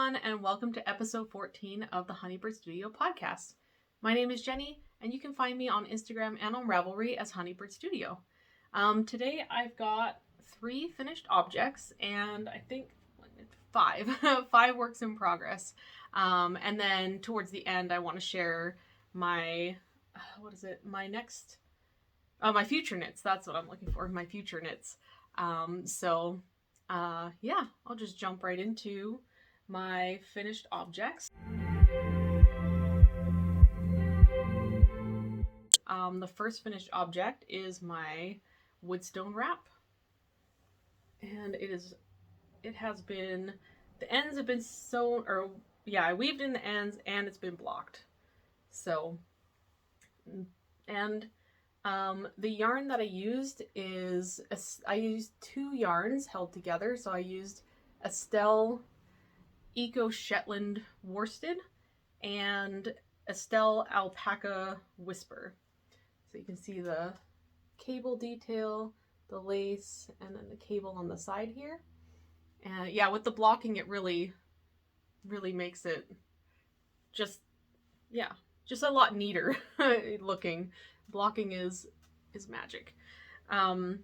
everyone, and welcome to episode 14 of the Honeybird Studio Podcast. My name is Jenny, and you can find me on Instagram and on Ravelry as Honeybird Studio. Today I've got 3 finished objects, and I think 5 works in progress. And then towards the end, I want to share my my future knits. That's what I'm looking for, my future knits. I'll just jump right into my finished objects. The first finished object is my Woodstone wrap. And the ends have been sewn, I weaved in the ends and it's been blocked. So, and the yarn that I used I used 2 yarns held together. So I used Estelle Eco Shetland Worsted and Estelle Alpaca Whisper. So you can see the cable detail, the lace, and then the cable on the side here. And with the blocking, it really makes it just a lot neater looking. Blocking is magic. So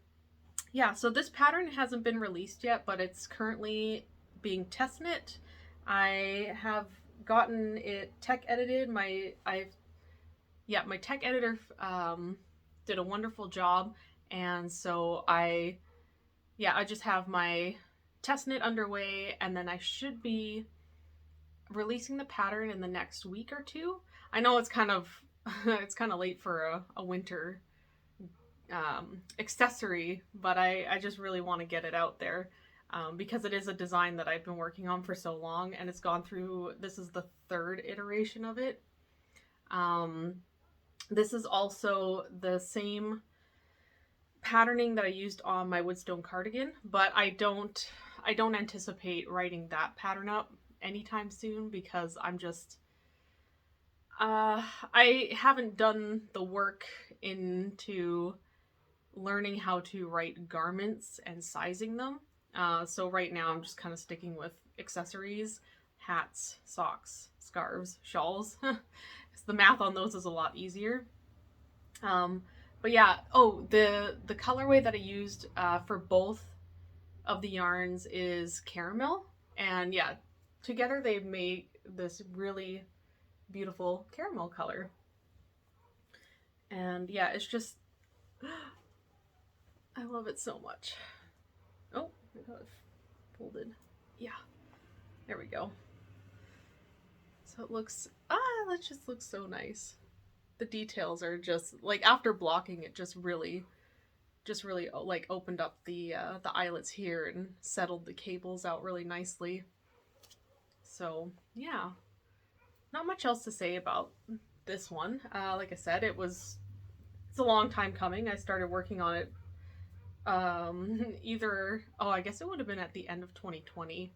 this pattern hasn't been released yet, but it's currently being test knit. I have gotten it tech edited. My tech editor did a wonderful job, and so I just have my test knit underway, and then I should be releasing the pattern in the next week or 2. I know it's kind of late for a winter accessory, but I just really want to get it out there because it is a design that I've been working on for so long, and it's gone through, this is the 3rd iteration of it. This is also the same patterning that I used on my Woodstone cardigan, but I don't anticipate writing that pattern up anytime soon because I'm just I haven't done the work into learning how to write garments and sizing them. So right now I'm just kind of sticking with accessories, hats, socks, scarves, shawls. The math on those is a lot easier. The colorway that I used for both of the yarns is caramel, and together they make this really beautiful caramel color. And it's just I love it so much. Oh, I got it folded. There we go. So it looks just looks so nice. The details are just like, after blocking it, just really like opened up the eyelets here and settled the cables out really nicely. So not much else to say about this one. Like I said, it's a long time coming. I started working on it I guess it would have been at the end of 2020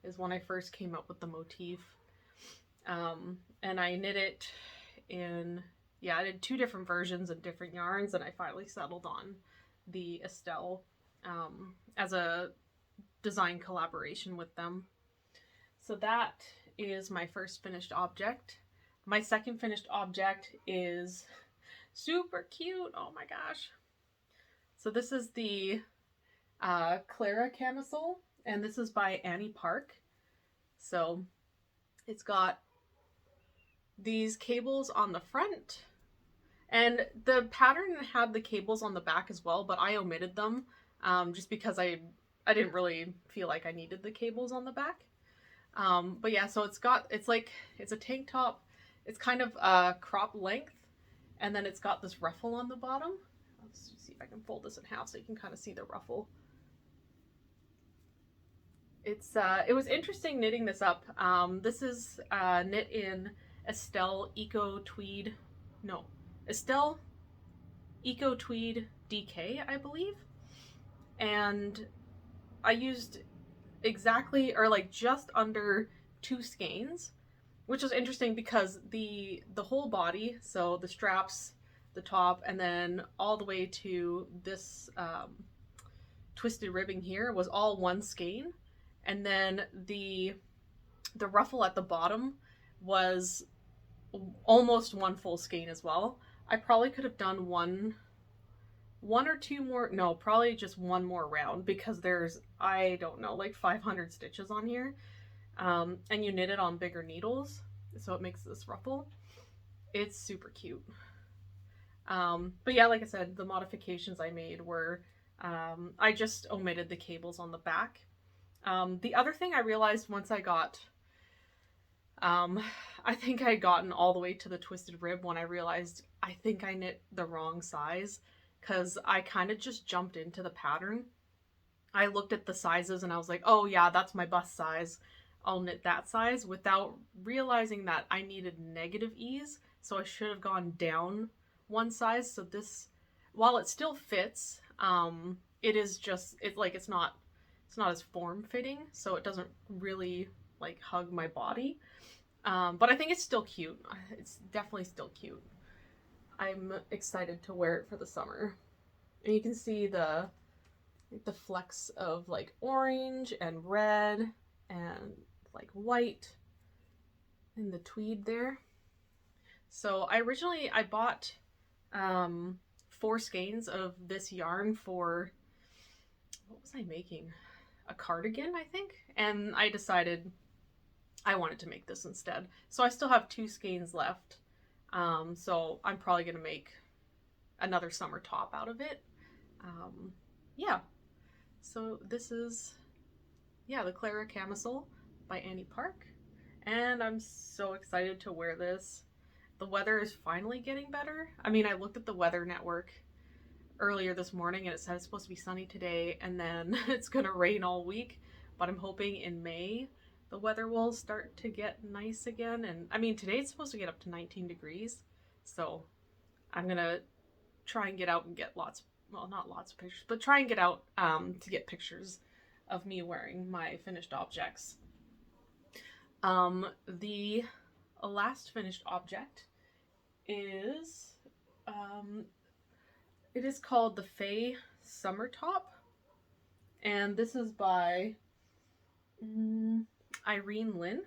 is when I first came up with the motif. And I knit it in, I did 2 different versions of different yarns, and I finally settled on the Estelle as a design collaboration with them. So that is my first finished object. My second finished object is super cute. Oh my gosh. So this is the Clara Camisole, and this is by Annie Park. So it's got these cables on the front, and the pattern had the cables on the back as well, but I omitted them just because I didn't really feel like I needed the cables on the back. So it's a tank top. It's kind of crop length, and then it's got this ruffle on the bottom. Let's see if I can fold this in half so you can kind of see the ruffle. It was interesting knitting this up. This is knit in Estelle Eco Tweed DK, I believe. And I used exactly, or like just under 2 skeins, which was interesting because the whole body, so the straps, the top, and then all the way to this twisted ribbing here was all 1 skein, and then the The ruffle at the bottom was almost one full skein as well. I probably could have done one or two more, no, probably just one more round, because there's, I don't know, like 500 stitches on here. And you knit it on bigger needles, so it makes this ruffle. It's super cute. But yeah, like I said, the modifications I made were, I just omitted the cables on the back. The other thing I realized once I got, I think I had gotten all the way to the twisted rib when I realized I think I knit the wrong size, because I kind of just jumped into the pattern. I looked at the sizes and I was like, oh yeah, that's my bust size. I'll knit that size, without realizing that I needed negative ease. So I should have gone down one size. So this, while it still fits, it is just, it's not as form fitting. So it doesn't really like hug my body. But I think it's still cute. It's definitely still cute. I'm excited to wear it for the summer. And you can see the flecks of like orange and red and like white in the tweed there. So I bought 4 skeins of this yarn for, what was I making? A cardigan, I think? And I decided I wanted to make this instead. So I still have 2 skeins left. So I'm probably going to make another summer top out of it. Yeah. So this is, the Clara Camisole by Annie Park. And I'm so excited to wear this. The weather is finally getting better. I mean, I looked at the weather network earlier this morning and it said it's supposed to be sunny today and then it's going to rain all week. But I'm hoping in May the weather will start to get nice again. And I mean, today it's supposed to get up to 19 degrees. So I'm going to try and get out and get not lots of pictures, but try and get out to get pictures of me wearing my finished objects. The last finished object is, it is called the Faye Summer Top. And this is by Irene Lynn.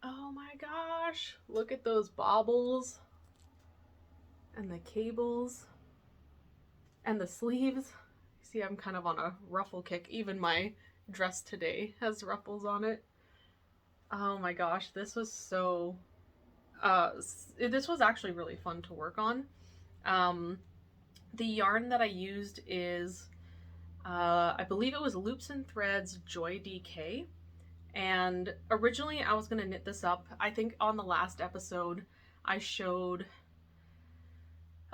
Oh my gosh, look at those baubles and the cables and the sleeves. See, I'm kind of on a ruffle kick. Even my dress today has ruffles on it. Oh my gosh, this was so this was actually really fun to work on. The yarn that I used is I believe it was Loops and Threads Joy DK. And originally I was going to knit this up. I think on the last episode I showed,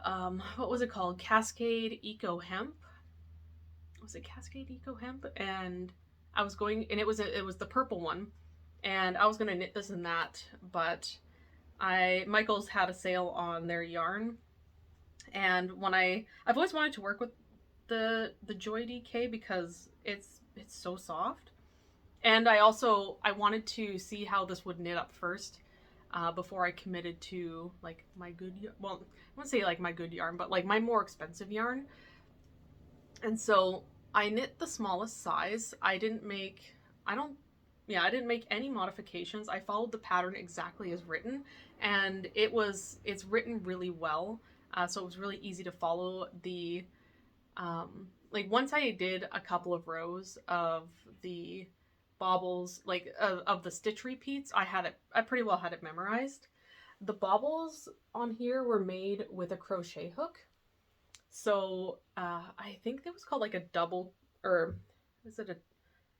what was it called? Cascade Eco Hemp. Was it Cascade Eco Hemp? And I was going, and it was the purple one. And I was going to knit this in that, but Michael's had a sale on their yarn. And when I've always wanted to work with the Joy DK because it's so soft. And I wanted to see how this would knit up first before I committed to like my good, well, I wouldn't say like my good yarn, but like my more expensive yarn. And so I knit the smallest size. I didn't make any modifications. I followed the pattern exactly as written, and it's written really well. So it was really easy to follow the, like once I did a couple of rows of the baubles, like of the stitch repeats, I pretty well had it memorized. The baubles on here were made with a crochet hook. So I think that was called like a double, or is it a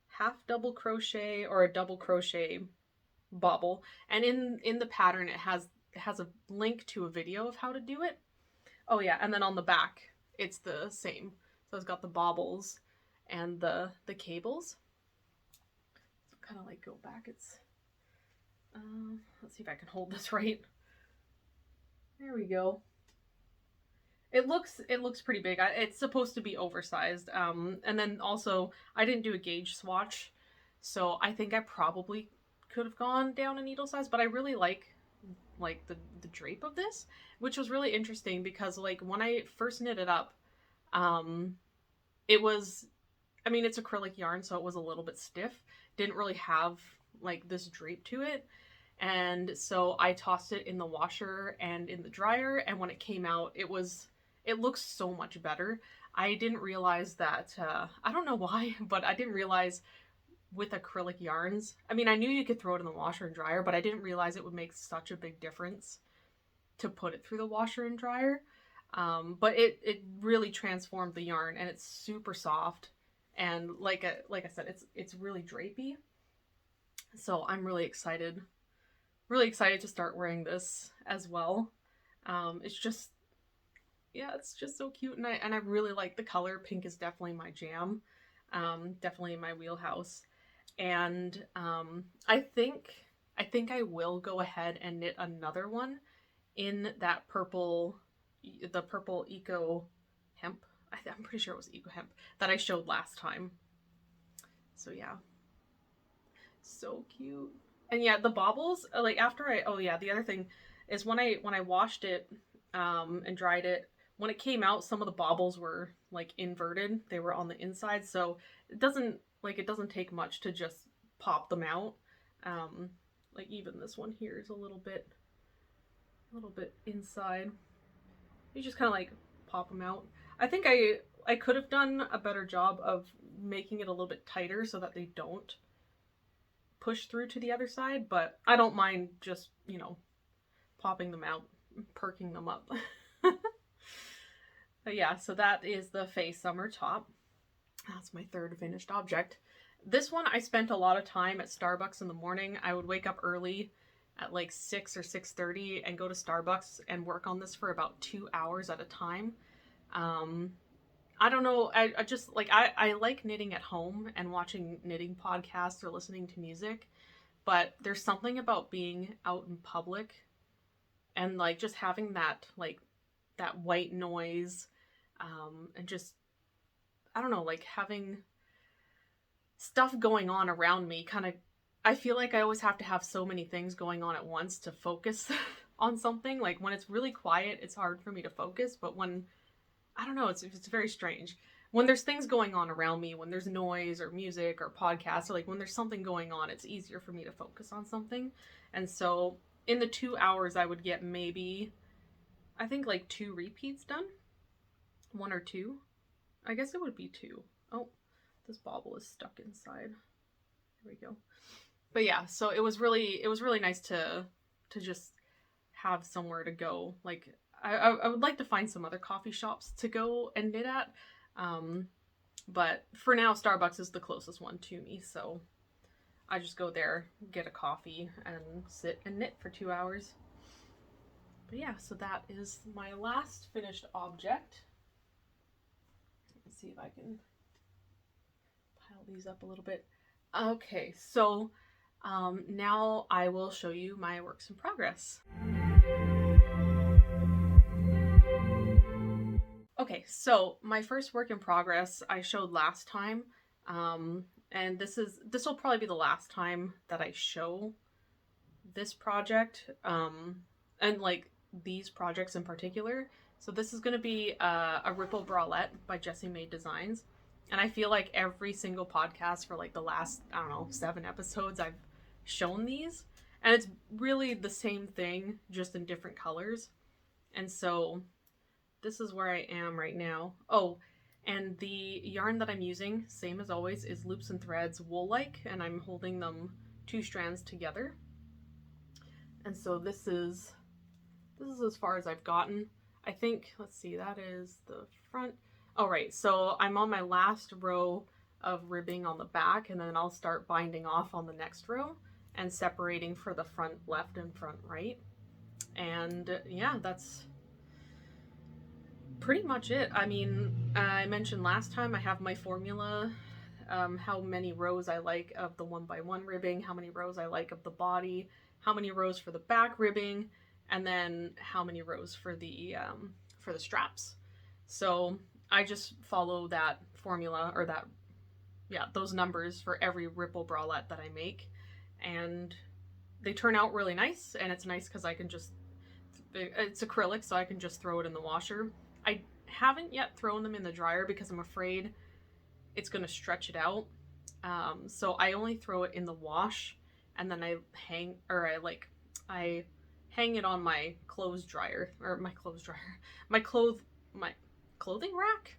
half double crochet or a double crochet bauble? And in the pattern it has a link to a video of how to do it. Oh yeah, and then on the back it's the same. So it's got the baubles and the cables. So kind of like go back. It's let's see if I can hold this right. There we go. It looks pretty big. It's supposed to be oversized. And then also I didn't do a gauge swatch, so I think I probably could have gone down a needle size, but I really like the drape of this, which was really interesting because like when I first knit it up, it was I mean, it's acrylic yarn, so it was a little bit stiff. Didn't really have like this drape to it. And so I tossed it in the washer and in the dryer, and when it came out, it looks so much better. I didn't realize that, I don't know why, but I didn't realize with acrylic yarns, I mean, I knew you could throw it in the washer and dryer, but I didn't realize it would make such a big difference to put it through the washer and dryer. But it really transformed the yarn, and it's super soft, and like I said, it's really drapey. So I'm really excited to start wearing this as well. It's just so cute, and I really like the color. Pink is definitely my jam, definitely in my wheelhouse. And I think I will go ahead and knit another one in that the purple eco hemp. I'm pretty sure it was eco hemp that I showed last time. So yeah, so cute. And yeah, the baubles, like after the other thing is when I washed it and dried it, when it came out, some of the baubles were like inverted. They were on the inside, so it doesn't take much to just pop them out. Like even this one here is a little bit inside. You just kind of like pop them out. I think I could have done a better job of making it a little bit tighter so that they don't push through to the other side, but I don't mind just, popping them out, perking them up. But yeah, so that is the Faye summer top. That's my third finished object. This one I spent a lot of time at Starbucks in the morning. I would wake up early at like 6 or 6:30 and go to Starbucks and work on this for about 2 hours at a time. I don't know. I just like, I like knitting at home and watching knitting podcasts or listening to music, but there's something about being out in public and like just having that, like that white noise, and just, I don't know, like having stuff going on around me kind of, I feel like I always have to have so many things going on at once to focus on something. Like when it's really quiet, it's hard for me to focus, but when, I don't know, it's very strange. When there's things going on around me, when there's noise or music or podcasts, or like when there's something going on, it's easier for me to focus on something. And so in the 2 hours, I would get maybe, I think like 2 repeats done. 1 or 2. I guess it would be 2. Oh, this bauble is stuck inside. There we go. But yeah, so it was really nice to just have somewhere to go. Like I would like to find some other coffee shops to go and knit at. But for now, Starbucks is the closest one to me. So I just go there, get a coffee, and sit and knit for 2 hours. But yeah, so that is my last finished object. Let's see if I can pile these up a little bit. Okay, so now I will show you my works in progress. Okay, so my first work in progress I showed last time, and this will probably be the last time that I show this project, and like these projects in particular. So this is going to be a Ripple Bralette by Jessie Maed Designs, and I feel like every single podcast for like the last, I don't know, 7 episodes I've shown these, and it's really the same thing, just in different colors. And so this is where I am right now. Oh, and the yarn that I'm using, same as always, is Loops and Threads Wool-like, and I'm holding them 2 strands together. And so this is as far as I've gotten. I think, let's see, that is the front. Oh, right, so I'm on my last row of ribbing on the back, and then I'll start binding off on the next row and separating for the front left and front right. And yeah, that's pretty much it. I mean, I mentioned last time I have my formula, how many rows I like of the 1x1 ribbing, how many rows I like of the body, how many rows for the back ribbing, and then how many rows for the straps. So I just follow that formula, or that, yeah, those numbers for every Ripple Bralette that I make, and they turn out really nice. And it's nice because I can just, it's acrylic, so I can just throw it in the washer. I haven't yet thrown them in the dryer because I'm afraid it's going to stretch it out. So I only throw it in the wash, and then I hang it on my clothes dryer, my clothing rack.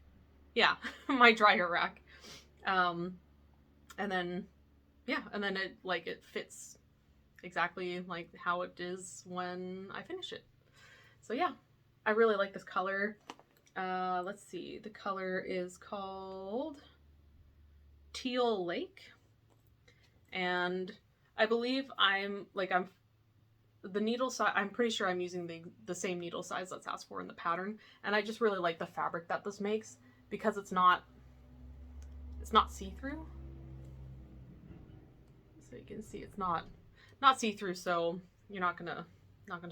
Yeah, my dryer rack. And then it fits exactly like how it is when I finish it. So yeah, I really like this color. Let's see, the color is called Teal Lake, and I believe the needle size, I'm pretty sure I'm using the same needle size that's asked for in the pattern, and I just really like the fabric that this makes because it's not see-through. So you can see it's not see-through, so you're not gonna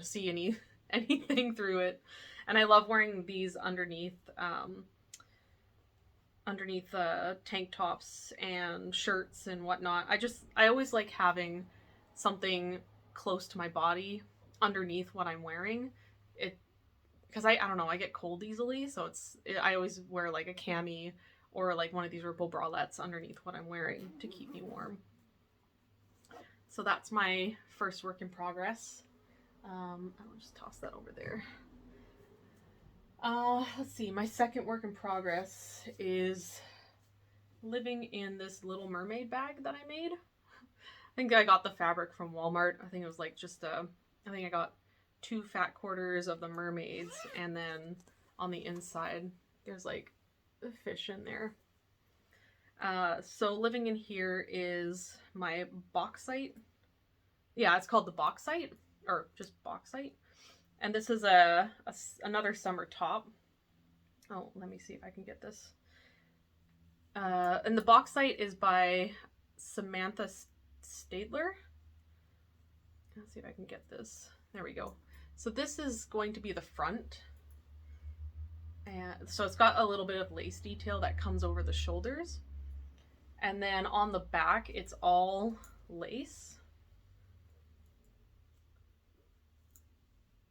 see anything through it. And I love wearing these underneath tank tops and shirts and whatnot. I always like having something close to my body underneath what I'm wearing. Because I don't know, I get cold easily, so I always wear like a cami or like one of these ripple bralettes underneath what I'm wearing to keep me warm. So that's my first work in progress. I'll just toss that over there. Let's see, my second work in progress is living in this little mermaid bag that I made. I think I got the fabric from Walmart. I think it was like I think I got 2 fat quarters of the mermaids, and then on the inside there's like a fish in there. So living in here is my Bauxite. Yeah, it's called the Bauxite, or just Bauxite. And this is another summer top. Oh, let me see if I can get this. And the Bauxite is by Samantha Stadter. Let's see if I can get this. There we go. So this is going to be the front. And so it's got a little bit of lace detail that comes over the shoulders. And then on the back, it's all lace.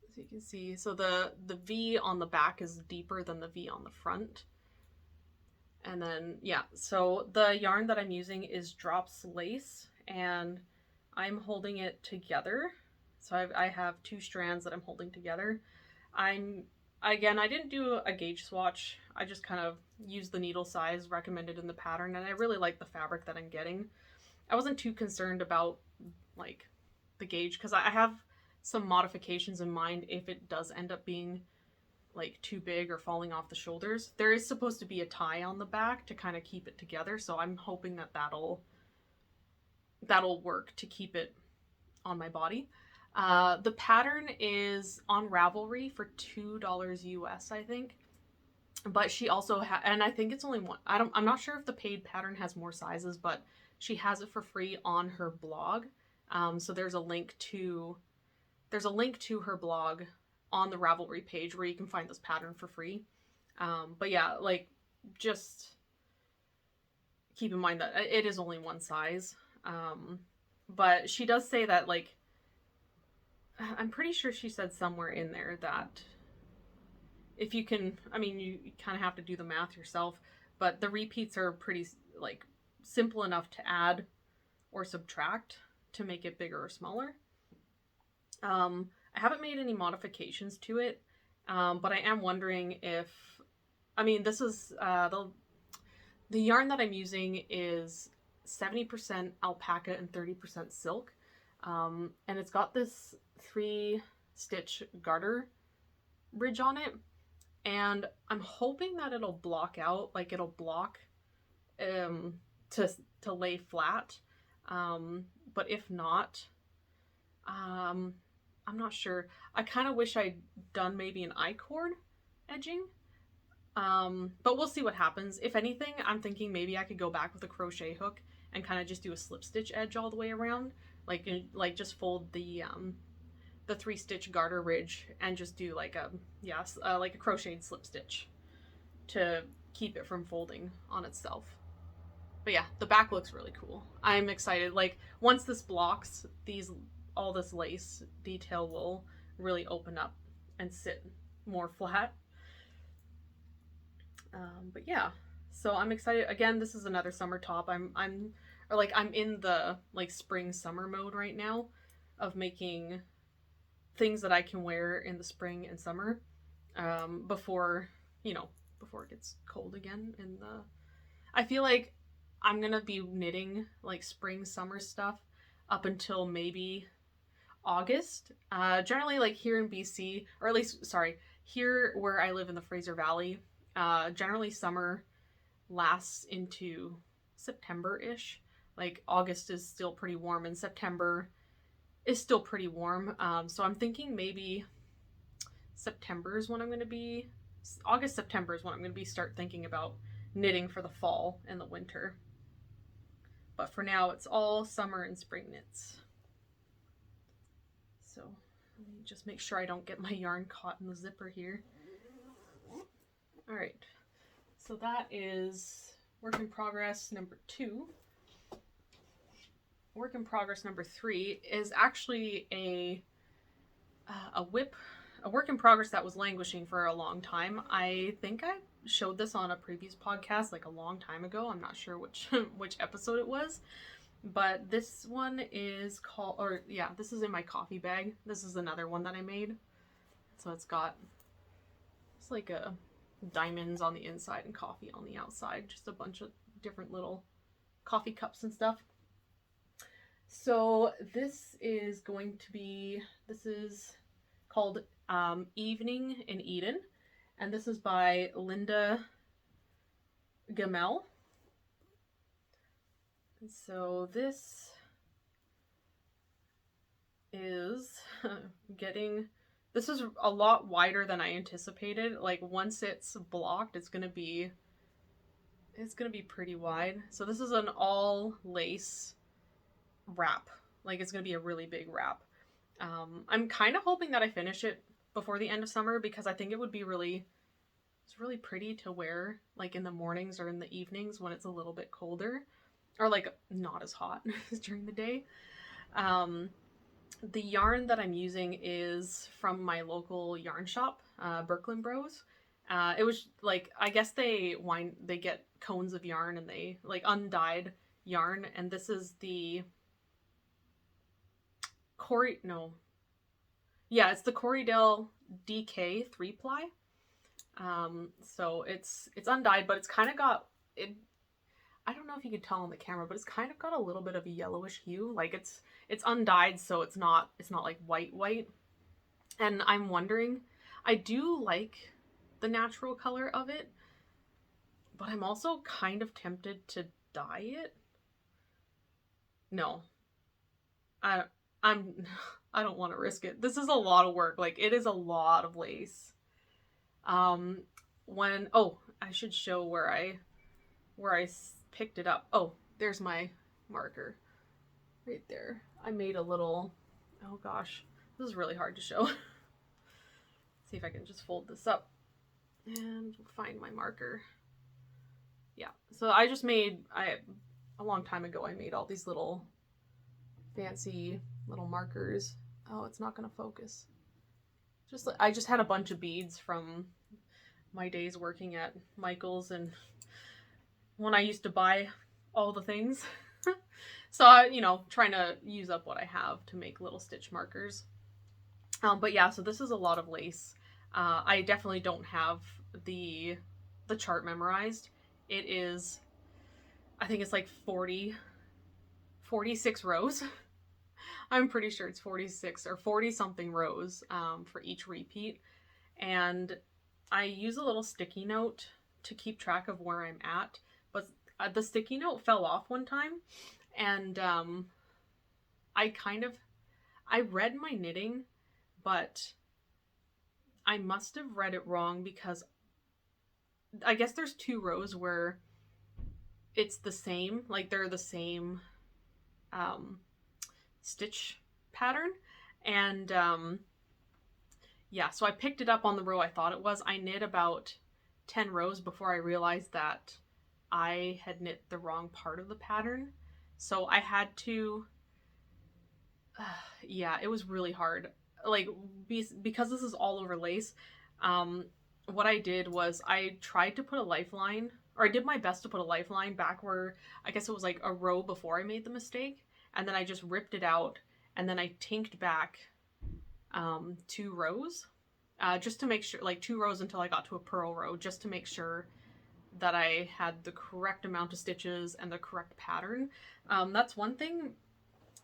As you can see, so the V on the back is deeper than the V on the front. And then, yeah, so the yarn that I'm using is Drops Lace, and I'm holding it together. So I have 2 strands that I'm holding together. Again, I didn't do a gauge swatch. I just kind of used the needle size recommended in the pattern, and I really like the fabric that I'm getting. I wasn't too concerned about like the gauge because I have some modifications in mind if it does end up being like too big or falling off the shoulders. There is supposed to be a tie on the back to kind of keep it together, so I'm hoping that that'll work to keep it on my body. The pattern is on Ravelry for $2 US, I think. But she also and I think it's only one. I'm not sure if the paid pattern has more sizes, but she has it for free on her blog. So there's a link to her blog on the Ravelry page where you can find this pattern for free. But yeah, like, just keep in mind that it is only one size. But she does say that, like, I'm pretty sure she said somewhere in there that if you can, I mean, you kind of have to do the math yourself, but the repeats are pretty, like, simple enough to add or subtract to make it bigger or smaller. I haven't made any modifications to it, but I am wondering if, I mean, this is, the yarn that I'm using is 70% alpaca and 30% silk. And it's got this 3-stitch garter ridge on it, and I'm hoping that it'll block out, like it'll block to lay flat. But if not, I'm not sure. I kind of wish I'd done maybe an I-cord edging. But we'll see what happens. If anything, I'm thinking maybe I could go back with a crochet hook and kind of just do a slip stitch edge all the way around. Like just fold the 3-stitch garter ridge and just do like a crocheted slip stitch to keep it from folding on itself. But yeah, the back looks really cool. I'm excited. Like, once this blocks, all this lace detail will really open up and sit more flat. But yeah, So I'm excited. Again, this is another summer top. I'm in the like spring summer mode right now of making things that I can wear in the spring and summer, before it gets cold again. I feel like I'm gonna be knitting like spring summer stuff up until maybe August. Generally, like here in BC, or at least, sorry, here where I live in the Fraser Valley, generally summer lasts into September-ish. Like August is still pretty warm, and September is still pretty warm. So I'm thinking maybe September is when I'm going to be, August, September is when I'm going to be start thinking about knitting for the fall and the winter. But for now, it's all summer and spring knits. So let me just make sure I don't get my yarn caught in the zipper here. All right, so that is work in progress number 2. Work in progress number 3 is actually a work in progress that was languishing for a long time. I think I showed this on a previous podcast like a long time ago. I'm not sure which episode it was, but this one is called, this is in my coffee bag. This is another one that I made. So it's like a diamonds on the inside and coffee on the outside, just a bunch of different little coffee cups and stuff. So this is called Evening in Eden, and this is by Lynda Gemmel. So this is this is a lot wider than I anticipated. Like once it's blocked, it's gonna be pretty wide. So this is an all lace wrap. Like it's gonna be a really big wrap. I'm kind of hoping that I finish it before the end of summer, because I think it's really pretty to wear like in the mornings or in the evenings when it's a little bit colder, or like not as hot as during the day. The yarn that I'm using is from my local yarn shop, Brooklyn Bros. It was like, I guess they get cones of yarn and they like undyed yarn, and this is the it's the Corriedale DK 3-ply. So it's undyed, but it's kind of got it. I don't know if you could tell on the camera, but it's kind of got a little bit of a yellowish hue. Like it's undyed, so it's not like white. And I'm wondering, I do like the natural color of it, but I'm also kind of tempted to dye it. No. I don't want to risk it. This is a lot of work. Like it is a lot of lace. I should show where I picked it up. Oh, there's my marker right there. I made a little, oh gosh, this is really hard to show. See if I can just fold this up and find my marker. Yeah, so a long time ago I made all these little fancy little markers. Oh, it's not gonna focus. I just had a bunch of beads from my days working at Michael's and when I used to buy all the things. So trying to use up what I have to make little stitch markers. But yeah, so this is a lot of lace. I definitely don't have the chart memorized. It is, I think it's like 46 rows. I'm pretty sure it's 46 or 40 something rows for each repeat. And I use a little sticky note to keep track of where I'm at. But the sticky note fell off one time, and I read my knitting, but I must have read it wrong, because I guess there's 2 rows where it's the same, like they're the same stitch pattern, and so I picked it up on the row I thought it was. I knit about 10 rows before I realized that I had knit the wrong part of the pattern, so I had to it was really hard, like because this is all over lace. What I did was I tried to put a lifeline or I did my best to put a lifeline back where I guess it was like a row before I made the mistake, and then I just ripped it out, and then I tinked back 2 rows, just to make sure, like 2 rows until I got to a purl row, just to make sure that I had the correct amount of stitches and the correct pattern. That's one thing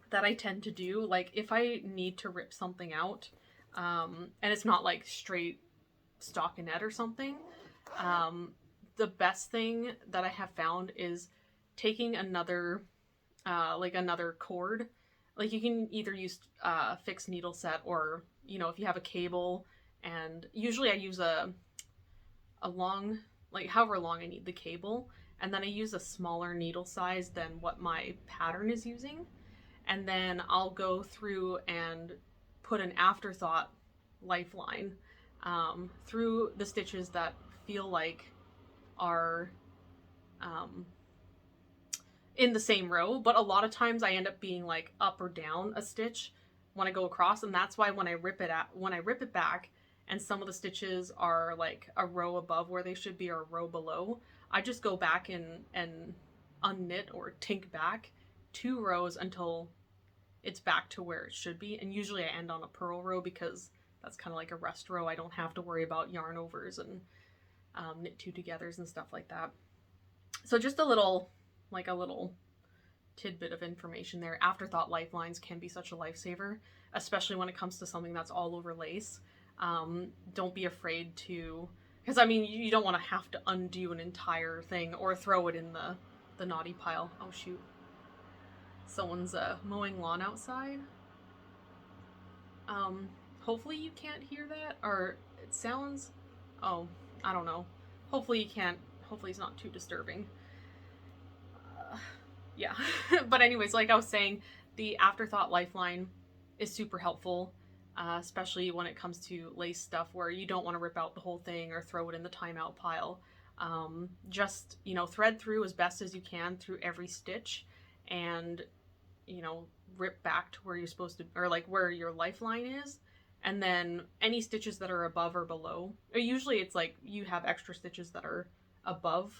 that I tend to do, like if I need to rip something out, and it's not like straight stockinette or something, the best thing that I have found is taking another, like another cord. Like you can either use fixed needle set, or, you know, if you have a cable, and usually I use a long, like however long I need the cable, and then I use a smaller needle size than what my pattern is using. And then I'll go through and put an afterthought lifeline through the stitches that feel like are in the same row, but a lot of times I end up being like up or down a stitch when I go across, and that's why when I rip it back and some of the stitches are like a row above where they should be or a row below, I just go back and unknit or tink back 2 rows until it's back to where it should be. And usually I end on a purl row because that's kind of like a rest row. I don't have to worry about yarn overs and knit 2 togethers and stuff like that. So just a little tidbit of information there. Afterthought lifelines can be such a lifesaver, especially when it comes to something that's all over lace. Don't be afraid to, because I mean, you don't want to have to undo an entire thing or throw it in the naughty pile. Oh shoot. Someone's mowing lawn outside. Hopefully you can't hear that, or it sounds, oh, I don't know. Hopefully you can't, hopefully it's not too disturbing. Yeah. But anyways, like I was saying, the afterthought lifeline is super helpful, especially when it comes to lace stuff where you don't want to rip out the whole thing or throw it in the timeout pile. Just, you know, thread through as best as you can through every stitch, and, you know, rip back to where you're supposed to, or like where your lifeline is. And then any stitches that are above or below, or usually it's like you have extra stitches that are above,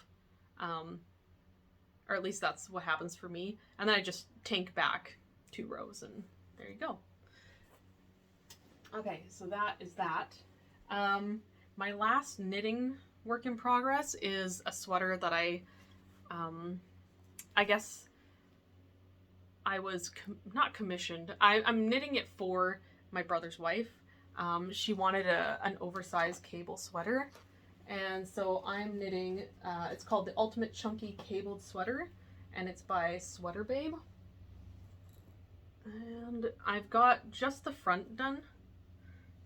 or at least that's what happens for me. And then I just tink back 2 rows, and there you go. Okay, so that is that. My last knitting work in progress is a sweater that I guess I was not commissioned. I'm knitting it for my brother's wife. She wanted an oversized cable sweater, and so I'm knitting, it's called the Ultimate Chunky Cabled Sweater, and it's by SweaterBabe. And I've got just the front done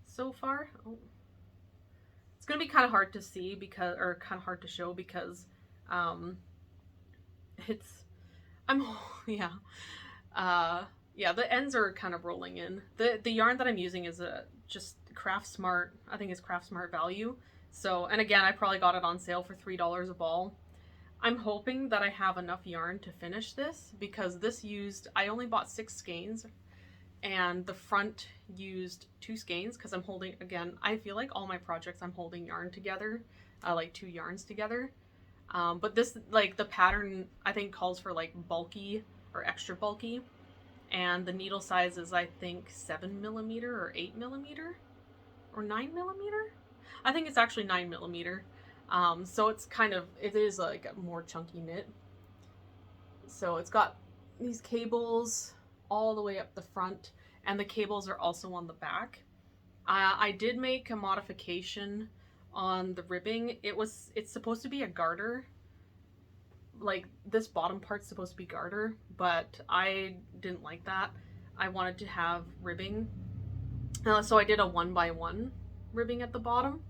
so far. Oh. It's gonna be kind of hard to see because, or kind of hard to show because, yeah, the ends are kind of rolling in. The yarn that I'm using is just Craft Smart. I think it's Craft Smart value. So, and again, I probably got it on sale for $3 a ball. I'm hoping that I have enough yarn to finish this, because this used, I only bought 6 skeins, and the front used 2 skeins, because I'm holding, again, I feel like all my projects I'm holding yarn together, like 2 yarns together. But this, like, the pattern I think calls for like bulky or extra bulky, and the needle size is, I think, 7mm or 8mm or 9mm. I think it's actually 9mm. So it's kind of, it is like a more chunky knit. So it's got these cables all the way up the front, and the cables are also on the back. I did make a modification on the ribbing. It's supposed to be a garter. Like, this bottom part's supposed to be garter, but I didn't like that. I wanted to have ribbing. So I did a 1x1 ribbing at the bottom,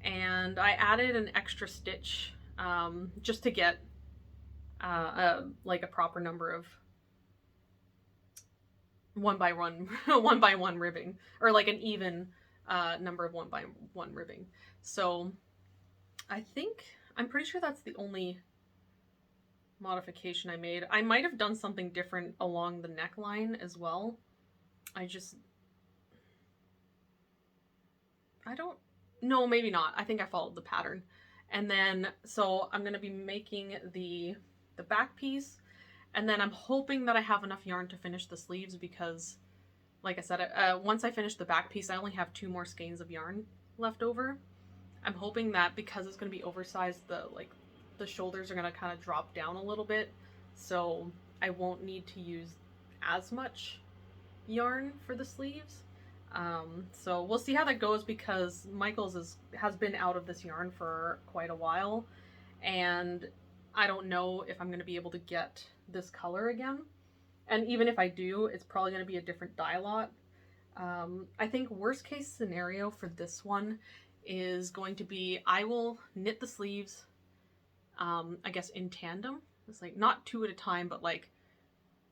and I added an extra stitch just to get like a proper number of 1x1 1x1 ribbing, or like an even number of 1x1 ribbing. So I'm pretty sure that's the only modification I made. I might have done something different along the neckline as well. No, maybe not. I think I followed the pattern. And then, so I'm going to be making the back piece, and then I'm hoping that I have enough yarn to finish the sleeves because, like I said, once I finish the back piece, I only have 2 more skeins of yarn left over. I'm hoping that because it's going to be oversized, the shoulders are going to kind of drop down a little bit, so I won't need to use as much yarn for the sleeves. So we'll see how that goes because Michael's has been out of this yarn for quite a while, and I don't know if I'm going to be able to get this color again. And even if I do, it's probably going to be a different dye lot. I think worst case scenario for this one is going to be I will knit the sleeves, I guess in tandem. It's like not 2 at a time, but like,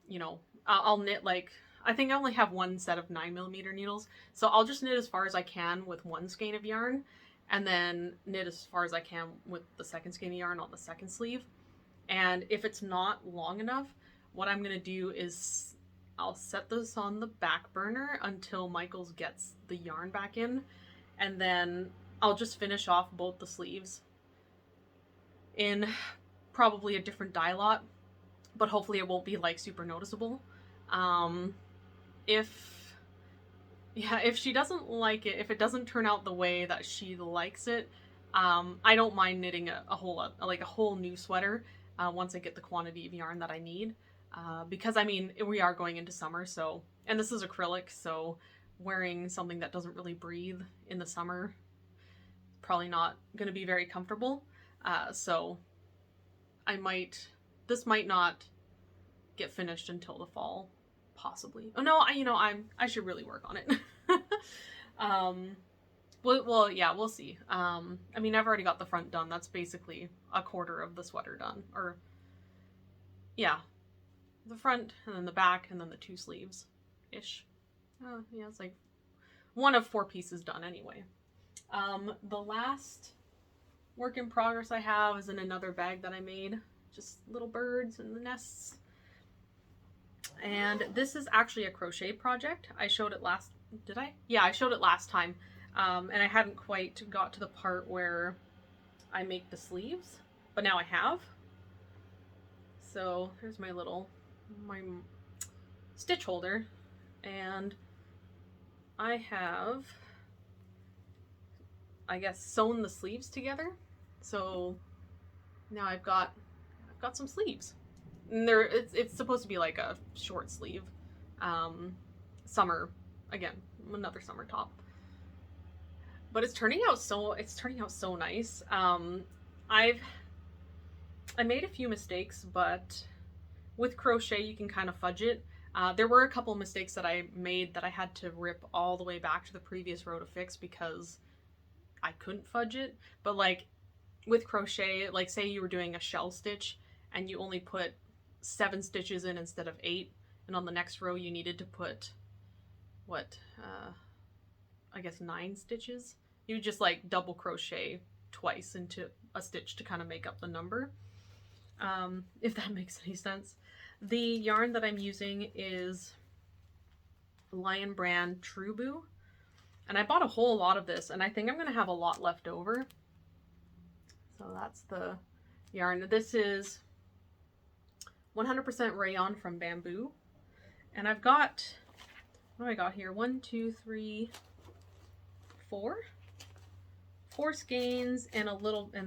you know, I'll knit like, I think I only have 1 set of 9mm needles. So I'll just knit as far as I can with 1 skein of yarn, and then knit as far as I can with the 2nd skein of yarn on the 2nd sleeve. And if it's not long enough, what I'm going to do is I'll set this on the back burner until Michael's gets the yarn back in, and then I'll just finish off both the sleeves in probably a different dye lot, but hopefully it won't be like super noticeable. If she doesn't like it, if it doesn't turn out the way that she likes it, I don't mind knitting a whole new sweater once I get the quantity of yarn that I need. Because I mean, we are going into summer, so, and this is acrylic, so wearing something that doesn't really breathe in the summer, probably not going to be very comfortable. So this might not get finished until the fall, possibly. Oh no, I should really work on it. Well, yeah, we'll see. I mean, I've already got the front done. That's basically a quarter of the sweater done, or yeah, the front and then the back and then the 2 sleeves ish. Yeah, it's like 1 of 4 pieces done anyway. The last work in progress I have is in another bag that I made, just little birds and the nests. And this is actually a crochet project. I showed it last, did I? Yeah, I showed it last time. And I hadn't quite got to the part where I make the sleeves, but now I have. So here's my stitch holder, and I have, I guess, sewn the sleeves together. So now I've got some sleeves. And it's supposed to be like a short sleeve, summer, again, another summer top. But it's turning out so nice. I made a few mistakes, but with crochet you can kind of fudge it. There were a couple mistakes that I made that I had to rip all the way back to the previous row to fix because I couldn't fudge it. But like with crochet, like say you were doing a shell stitch and you only put 7 stitches in instead of 8, and on the next row you needed to put I guess 9 stitches. You would just like double crochet twice into a stitch to kind of make up the number, if that makes any sense. The yarn that I'm using is Lion Brand Trubu, and I bought a whole lot of this, and I think I'm going to have a lot left over. So that's the yarn. This is 100% rayon from Bamboo, and I've got, what do I got here? 1, 2, 3, 4 skeins and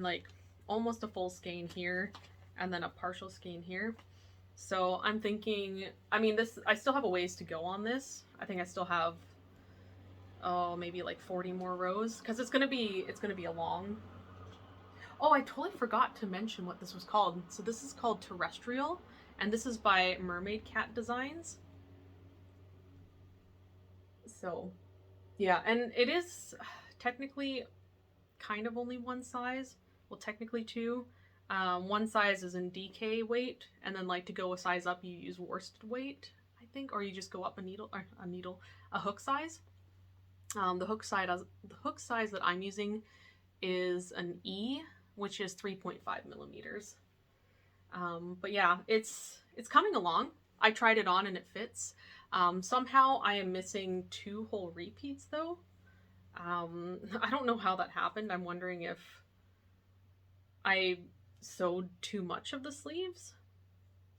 like almost a full skein here, and then a partial skein here. So I'm thinking, I mean, I still have a ways to go on this. I think I still have, maybe like 40 more rows, because it's gonna be a long. Oh, I totally forgot to mention what this was called. So this is called Terrestrial, and this is by Mermaidcat Designs. So yeah, and it is technically kind of only one size. Well, technically 2. One size is in DK weight, and then like to go a size up you use worsted weight, I think, or you just go up a hook size. The hook size that I'm using is an E, which is 3.5mm. But yeah, it's coming along. I tried it on and it fits. Somehow I am missing 2 whole repeats though. I don't know how that happened. I'm wondering if I sewed too much of the sleeves,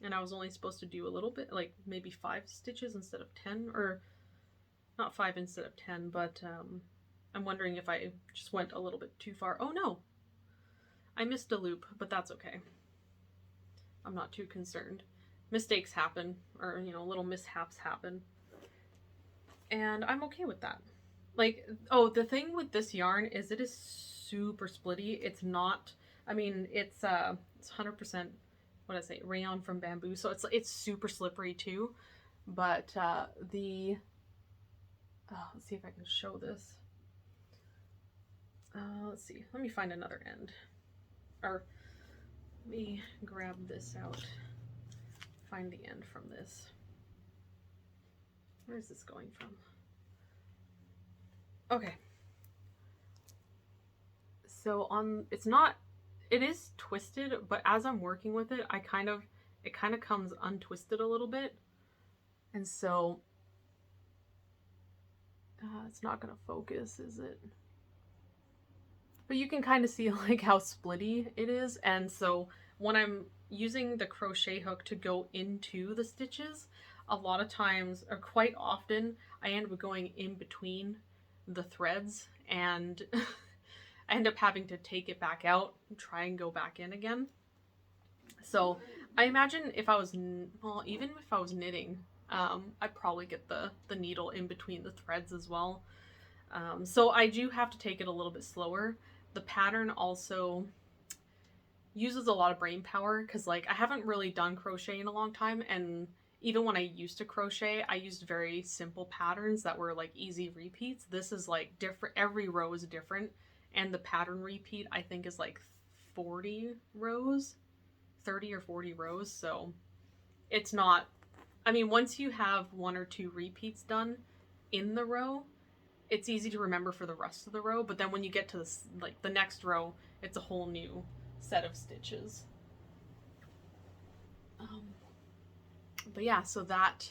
and I was only supposed to do a little bit, like maybe 5 stitches instead of 10, or not 5 instead of 10, but I'm wondering if I just went a little bit too far. Oh no, I missed a loop, but that's okay. I'm not too concerned. Mistakes happen, or, you know, little mishaps happen. And I'm okay with that. Like, oh, the thing with this yarn is it is super splitty. It's not, I mean, it's 100%, what did I say, rayon from bamboo. So it's super slippery too. But let's see if I can show this. Let's see, let me find another end. Or let me grab this out. Find the end from this. Where is this going from? Okay. So it is twisted, but as I'm working with it, it kind of comes untwisted a little bit. And so, it's not gonna focus, is it? But you can kind of see like how splitty it is. And so when I'm using the crochet hook to go into the stitches, a lot of times, or quite often, I end up going in between the threads, and I end up having to take it back out and try and go back in again. So I imagine if I was, well, even if I was knitting, I'd probably get the needle in between the threads as well. So I do have to take it a little bit slower. The pattern also uses a lot of brain power, because like I haven't really done crochet in a long time, and even when I used to crochet, I used very simple patterns that were like easy repeats. This is like different, every row is different, and the pattern repeat I think is like 40 rows, 30 or 40 rows. So it's not, I mean, once you have 1 or 2 repeats done in the row, it's easy to remember for the rest of the row. But then when you get to this, like the next row, it's a whole new set of stitches. But yeah, so that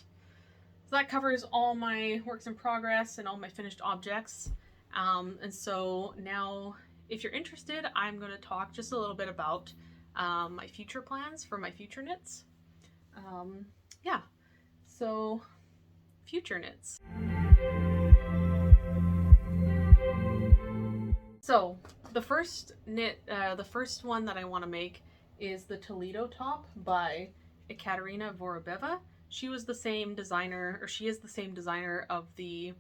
covers all my works in progress and all my finished objects. And so now, if you're interested, I'm going to talk just a little bit about my future plans for my future knits. Yeah, so future knits. So the first knit, the first one that I want to make is the Toledo top by Ekaterina Vorobeva. She was the same designer, or she is the same designer of the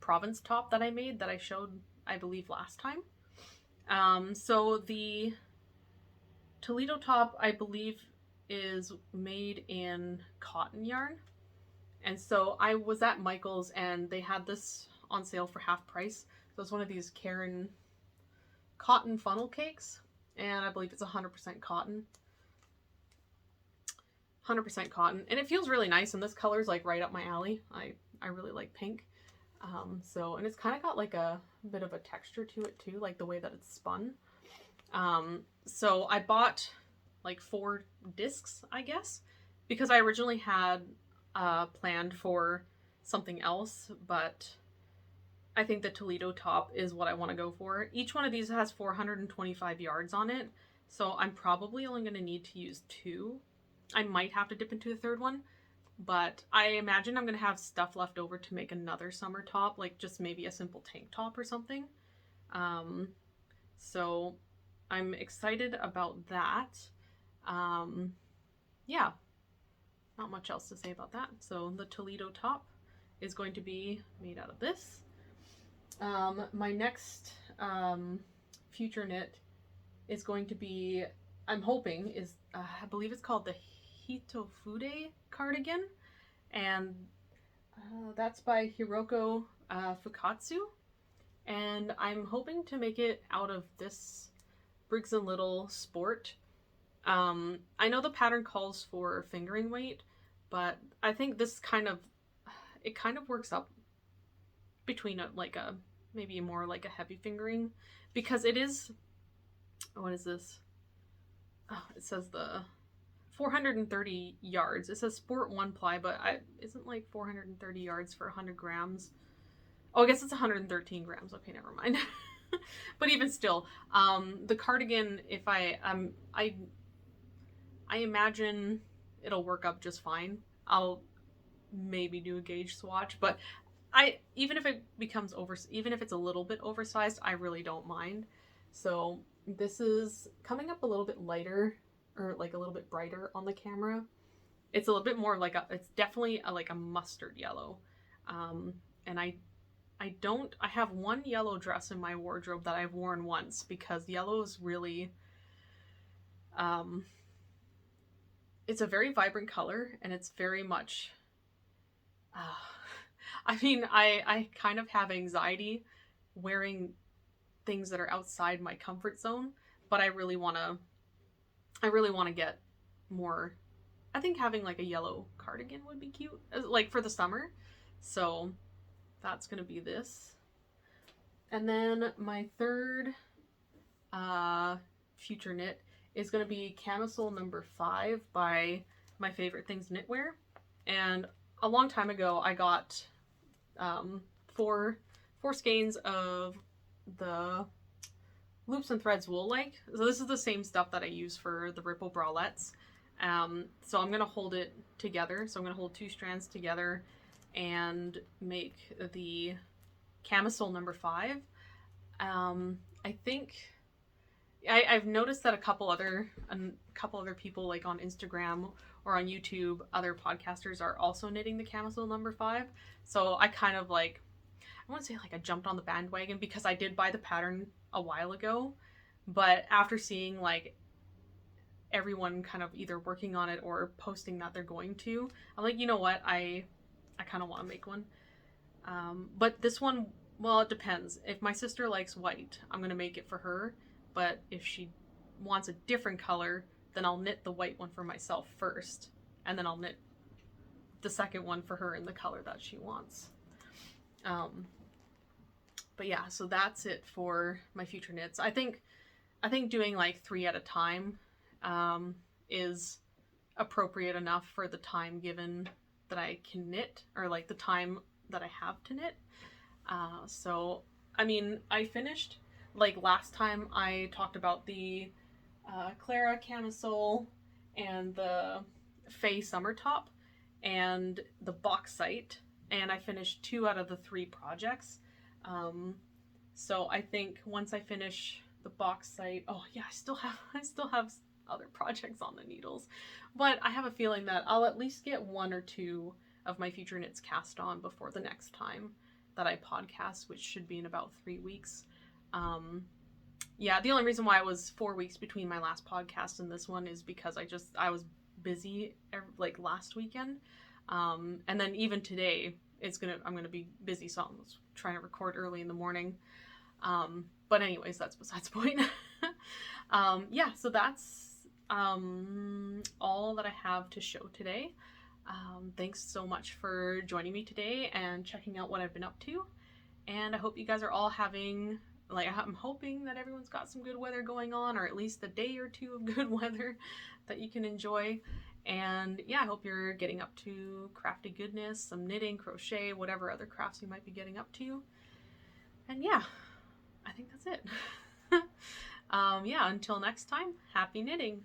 Provence top that I made, that I showed, I believe, last time. So the Toledo top, I believe, is made in cotton yarn. And so I was at Michael's and they had this on sale for half price. So it's one of these Karen cotton funnel cakes, and I believe it's 100% cotton. 100% cotton, and it feels really nice, and this color is like right up my alley. I really like pink. So, and it's kind of got like a bit of a texture to it too, like the way that it's spun. So I bought like 4 discs, I guess, because I originally had planned for something else, but I think the Toledo top is what I want to go for. Each one of these has 425 yards on it, so I'm probably only going to need to use 2. I might have to dip into a 3rd one, but I imagine I'm going to have stuff left over to make another summer top, like just maybe a simple tank top or something. So I'm excited about that. Yeah, not much else to say about that. So the Toledo top is going to be made out of this. My next future knit is going to be, I'm hoping, is I believe it's called the Hitofude cardigan, and that's by Hiroko Fukatsu, and I'm hoping to make it out of this Briggs & Little Sport. I know the pattern calls for fingering weight, but I think this kind of works up between maybe more like a heavy fingering, because it is, what is this? Oh, it says the 430 yards. It says sport 1 ply, but isn't like 430 yards for 100 grams. Oh, I guess it's 113 grams. Okay, never mind. But even still, the cardigan, if I imagine it'll work up just fine. I'll maybe do a gauge swatch, but even if it becomes even if it's a little bit oversized, I really don't mind. So this is coming up a little bit lighter, or like a little bit brighter on the camera. It's a little bit more like it's definitely like a mustard yellow. And I have one yellow dress in my wardrobe that I've worn once, because yellow is really, it's a very vibrant color, and it's very much, I mean, I kind of have anxiety wearing things that are outside my comfort zone, but I really want to get more. I think having like a yellow cardigan would be cute, like for the summer. So that's going to be this. And then my third future knit is going to be Camisole number 5 by My Favorite Things Knitwear. And a long time ago, I got 4 skeins of the Loops and Threads wool like. So this is the same stuff that I use for the Ripple bralettes. So I'm going to hold it together. So I'm going to hold 2 strands together and make the Camisole number 5. I think I've noticed that a couple other people, like on Instagram or on YouTube, other podcasters are also knitting the Camisole number 5. So I kind of like, I want to say like I jumped on the bandwagon, because I did buy the pattern a while ago, but after seeing like everyone kind of either working on it or posting that they're going to, I'm like, you know what, I kind of want to make one. But this one, well, it depends. If my sister likes white, I'm going to make it for her. But if she wants a different color, then I'll knit the white one for myself first, and then I'll knit the second one for her in the color that she wants. But yeah, so that's it for my future knits. I think doing like 3 at a time is appropriate enough for the time given that I can knit, or like the time that I have to knit. So I mean, I finished, like last time I talked about the Clara camisole and the Faye summer top and the Bauxite, and I finished 2 out of the 3 projects. So I think once I finish the Bauxite, oh yeah, I still have other projects on the needles, but I have a feeling that I'll at least get 1 or 2 of my future knits cast on before the next time that I podcast, which should be in about 3 weeks. Yeah, the only reason why it was 4 weeks between my last podcast and this one is because I was busy like last weekend. And then even today I'm gonna be busy, so I'm trying to record early in the morning. But anyways, that's besides the point. Yeah, so that's all that I have to show today. Thanks so much for joining me today and checking out what I've been up to. And I hope you guys are all having, like, I'm hoping that everyone's got some good weather going on, or at least a day or 2 of good weather that you can enjoy. And yeah, I hope you're getting up to crafty goodness, some knitting, crochet, whatever other crafts you might be getting up to. And yeah, I think that's it. Yeah, until next time, happy knitting.